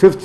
5th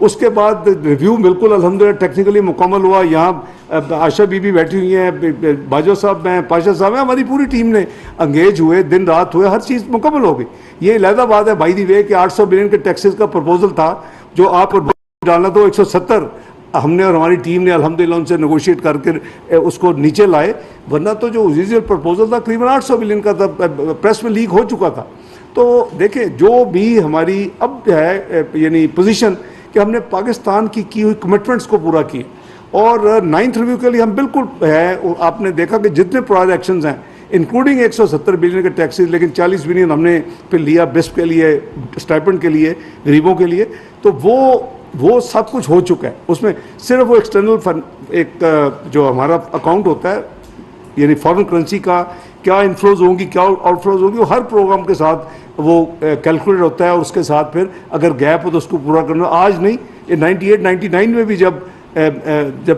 اس کے بعد review بالکل الحمدللہ ٹیکنیکلی مکمل ہوا. یہاں عائشہ بی بی بیٹھی ہوئی ہیں, باجوہ صاحب ہیں, پاشا صاحب ہیں, ہماری پوری ٹیم نے انگیج ہوئے, دن رات ہوئے, ہر چیز مکمل ہو گئی. یہ علیحدہ بات ہے بائی دی وے کہ 800 بلین کے ٹیکسز کا پرپوزل تھا جو آپ ڈالنا تو 170 ہم نے اور ہماری ٹیم نے الحمدللہ ان سے نیگوشیٹ کر کے اس کو نیچے لائے, ورنہ تو جو اوریجنل پرپوزل تھا قریباً 800 بلین کا تھا, پریس میں لیک ہو چکا تھا. تو دیکھیں جو بھی ہماری اب ہے یعنی پوزیشن کہ ہم نے پاکستان کی ہوئی کمٹمنٹس کو پورا کیا, اور 9th ریویو کے لیے ہم بالکل ہے. آپ نے دیکھا کہ جتنے پرائر ایکشنز ہیں انکلوڈنگ 170 بلین کے ٹیکسز, لیکن 40 بلین ہم نے پھر لیا بسپ کے لیے, اسٹائپنڈ کے لیے, غریبوں کے لیے. تو وہ سب کچھ ہو چکا ہے. اس میں صرف وہ ایکسٹرنل ایک جو ہمارا اکاؤنٹ ہوتا ہے یعنی فارن کرنسی کا کیا انفلوز ہوں گی, کیا آؤٹ فلوز ہوں گی, وہ ہر پروگرام کے ساتھ وہ کیلکولیٹ ہوتا ہے, اور اس کے ساتھ پھر اگر گیپ ہو تو اس کو پورا کرنا. آج نہیں, یہ 98 99 میں بھی جب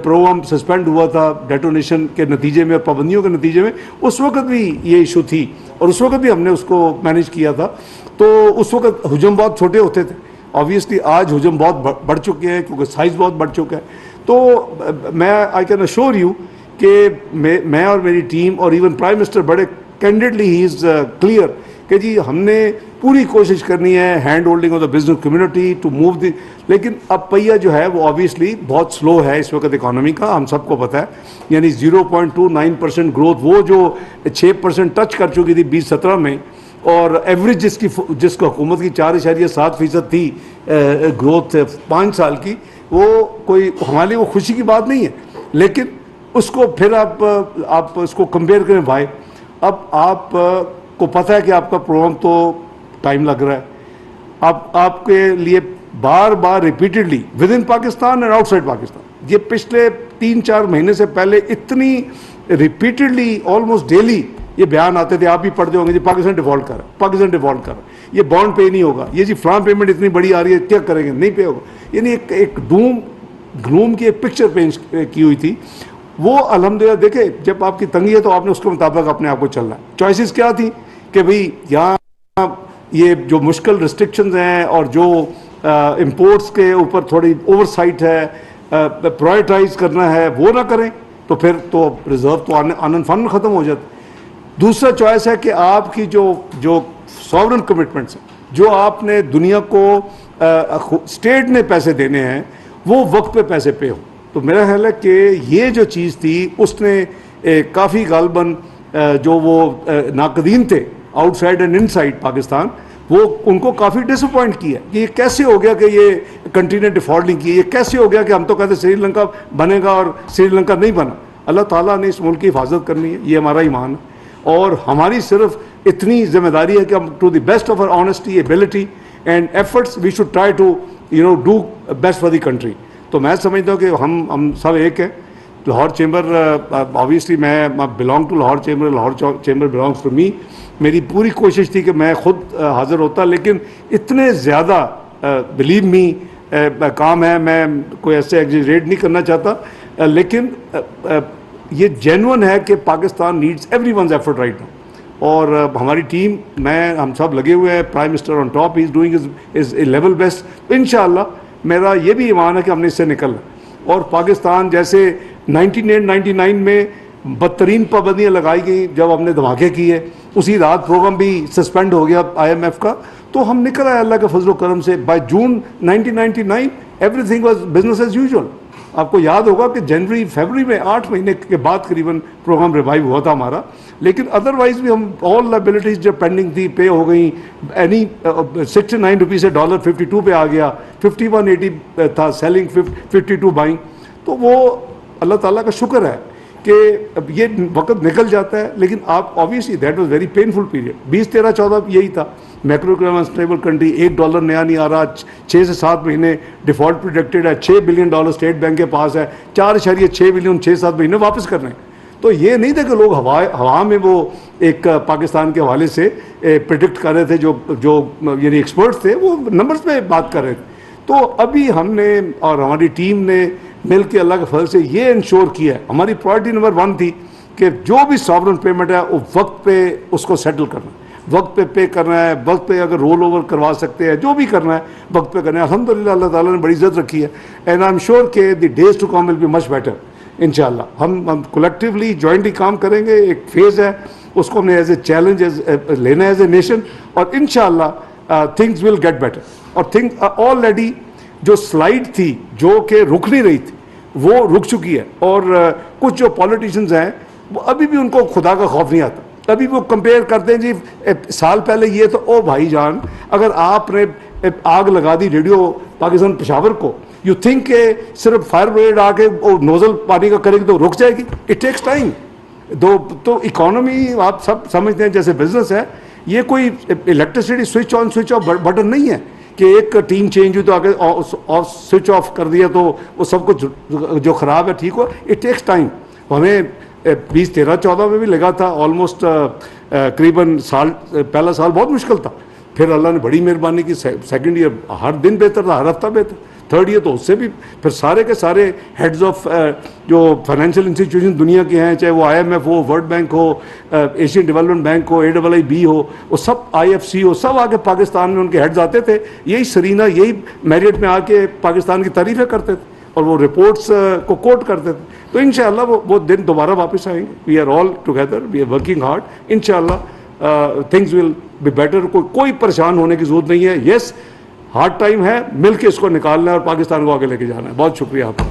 پروگرام سسپینڈ ہوا تھا ڈیٹونیشن کے نتیجے میں اور پابندیوں کے نتیجے میں, اس وقت بھی یہ ایشو تھی اور اس وقت بھی ہم نے اس کو مینیج کیا تھا. تو اس وقت حجم بہت چھوٹے ہوتے تھے, آبویسلی آج حجم بہت بڑھ چکے ہیں کیونکہ سائز بہت بڑھ چکا ہے. تو میں آئی کین اشور یو کہ میں اور میری ٹیم اور ایون پرائم منسٹر بڑے کینڈیڈلی ہی از کلیئر کہ جی ہم نے پوری کوشش کرنی ہے hand holding of the business community to move دی. لیکن اب پہیا جو ہے وہ آبویسلی بہت سلو ہے اس وقت اکانومی کا, ہم سب کو پتہ ہے. یعنی 0.29% گروتھ, وہ جو 6% ٹچ کر چکی تھی 2017 میں, اور ایوریج جس کو حکومت کی 4.7% تھی گروتھ 5 سال کی, وہ کوئی ہمارے لیے وہ خوشی کی بات نہیں ہے. لیکن اس کو پھر آپ اس کو کمپیئر کریں بھائی, اب آپ کو پتہ ہے کہ آپ کا پروگرام تو ٹائم لگ رہا ہے, اب آپ کے لیے بار بار repeatedly with in Pakistan and outside Pakistan, یہ پچھلے 3-4 مہینے سے پہلے اتنی ریپیٹڈلی آلموسٹ ڈیلی یہ بیان آتے تھے, آپ بھی پڑھتے ہوں گے, جی پاکستان ڈیفالٹ کر رہا ہے, پاکستان ڈیفالٹ کر رہا ہے, یہ بانڈ پے نہیں ہوگا, یہ جی فلاں پیمنٹ اتنی بڑی آ رہی ہے, کیا کریں گے, نہیں پے ہوگا. یعنی ایک گلوم کی ایک پکچر پینٹ کی ہوئی تھی. وہ الحمدللہ دیکھیں جب آپ کی تنگی ہے تو آپ نے اس کے مطابق اپنے آپ کو چلنا ہے. چوائسیز کیا تھیں کہ بھئی یہاں یہ جو مشکل ریسٹرکشنز ہیں اور جو امپورٹس کے اوپر تھوڑی اوور سائٹ ہے, پرائرٹائز کرنا ہے, وہ نہ کریں تو پھر تو ریزرو تو آنن فن ختم ہو جاتا. دوسرا چوائس ہے کہ آپ کی جو ساورن کمٹمنٹس ہیں, جو آپ نے دنیا کو اسٹیٹ نے پیسے دینے ہیں, وہ وقت پہ پیسے پے ہوں. تو میرا خیال ہے کہ یہ جو چیز تھی اس نے کافی غالباً جو وہ ناقدین تھے out side and in side Pakistan, وہ ان کو کافی ڈس اپوائنٹ کیا کہ یہ کیسے ہو گیا کہ یہ کنٹری نے ڈیفالٹ نہیں کی, یہ کیسے ہو گیا کہ ہم تو کہتے سری لنکا بنے گا اور سری لنکا نہیں بنا. اللہ تعالیٰ نے اس ملک کی حفاظت کرنی ہے, یہ ہمارا ایمان ہے, اور ہماری صرف اتنی ذمہ داری ہے کہ ہم to the best of our honesty, ability and efforts we should try to do best for the country. تو میں سمجھتا ہوں کہ ہم سب ایک ہیں. لاہور چیمبر آبویسلی میں belong to Lahore chamber, Lahore chamber belongs to me. میری پوری کوشش تھی کہ میں خود حاضر ہوتا, لیکن اتنے زیادہ بلیو می کام ہے, میں کوئی ایسے ایگزیجریٹ نہیں کرنا چاہتا, لیکن یہ جینون ہے کہ Pakistan needs every one's effort right now. اور ہماری ٹیم, ہم سب لگے ہوئے ہیں, prime minister on top, he is doing his level best. انشاءاللہ میرا یہ بھی ایمان ہے کہ ہم نے اس سے نکلنا. اور پاکستان جیسے 1999 میں بدترین پابندیاں لگائی گئیں جب ہم نے دھماکے کیے, اسی رات پروگرام بھی سسپینڈ ہو گیا IMF کا, تو ہم نکل آئے اللہ کے فضل و کرم سے. By June 1999 everything was business as usual. آپ کو یاد ہوگا کہ جنوری فیبرری میں 8 مہینے کے بعد قریباً پروگرام ریوائیو ہوا تھا ہمارا, لیکن ادروائز بھی ہم آل لائبلٹیز جو پینڈنگ تھی پے ہو گئیں. اینی 69 روپیز سے ڈالر 52 پہ آ گیا, 51.80 تھا سیلنگ, 52 بائنگ. تو وہ اللہ تعالیٰ کا شکر ہے کہ اب یہ وقت نکل جاتا ہے. لیکن آپ obviously that was very painful period. 20 13 14 یہی تھا, میکرو اکنامک انسٹیبل کنٹری, $1 نیا نہیں آ رہا, 6 سے 7 مہینے ڈیفالٹ پروڈکٹیڈ ہے, $6 بلین اسٹیٹ بینک کے پاس ہے, 4.6 بلین 6-7 مہینے واپس کرنے. تو یہ نہیں تھا کہ لوگ ہوا میں وہ ایک پاکستان کے حوالے سے پریڈکٹ کر رہے تھے, جو یعنی ایکسپرٹس تھے وہ نمبرز پہ بات کر رہے تھے. تو ابھی ہم نے اور ہماری ٹیم نے مل کے اللہ کے فضل سے یہ انشور کیا ہے, ہماری پرائرٹی نمبر 1 تھی کہ جو بھی ساورن پیمنٹ ہے وہ وقت پہ اس کو سیٹل کرنا. وقت پہ پے کرنا ہے, وقت پہ اگر رول اوور کروا سکتے ہیں, جو بھی کرنا ہے وقت پہ کرنا ہے. الحمدللہ اللہ تعالیٰ نے بڑی عزت رکھی ہے, اینڈ آئی ایم شیور کہ the days to come will be much better انشاءاللہ. ہم کولیکٹیولی جوائنٹلی کام کریں گے. ایک فیز ہے, اس کو ہم نے ایز اے چیلنج لینا ہے ایز اے نیشن, اور انشاءاللہ تھنگز ول گیٹ بیٹر. اور تھنگ آلریڈی جو سلائڈ تھی جو کہ رک نہیں رہی تھی وہ رک چکی ہے, اور کچھ جو پولیٹیشینز ہیں وہ ابھی بھی ان کو خدا کا خوف نہیں آتا. ابھی وہ کمپیئر کرتے ہیں جی سال پہلے یہ تو, او بھائی جان اگر آپ نے آگ لگا دی ریڈیو پاکستان پشاور کو, یو تھنک کہ صرف فائر بریگیڈ آ کے وہ نوزل پانی کا کرے گی تو رک جائے گی؟ It takes time. تو اکانومی آپ سب سمجھتے ہیں جیسے بزنس ہے, یہ کوئی electricity switch on switch off button نہیں ہے کہ ایک ٹیم چینج ہوئی تو آگے سوئچ آف کر دیا تو وہ سب کچھ جو خراب ہے ٹھیک ہو. It takes time. ہمیں 2013-14 میں بھی لگا تھا آلموسٹ قریباً سال, پہلا سال بہت مشکل تھا, پھر اللہ نے بڑی مہربانی کی, سیکنڈ ایئر ہر دن بہتر تھا, ہر ہفتہ بہتر, تھرڈ ایئر تو اس سے بھی, پھر سارے کے سارے ہیڈز آف جو فائنینشیل انسٹیٹیوشن دنیا کے ہیں, چاہے وہ IMF ہو, ورلڈ بینک ہو, ایشین ڈیولپمنٹ بینک ہو, AIIB ہو, وہ سب IFC ہو, سب آ کے پاکستان میں ان کے ہیڈز آتے تھے. یہی سرینا, یہی میریٹ میں آ کے پاکستان کی تعریفیں کرتے تھے اور وہ رپورٹس کو کوٹ کرتے تھے. تو انشاءاللہ وہ دن دوبارہ واپس آئیں گے. We are all together, we are working hard. انشاءاللہ تھنگز ول بی بیٹر. کوئی پریشان ہونے کی ضرورت نہیں ہے. یس ہارڈ ٹائم ہے, مل کے اس کو نکالنا ہے اور پاکستان کو آگے لے کے جانا ہے. بہت شکریہ آپ کا.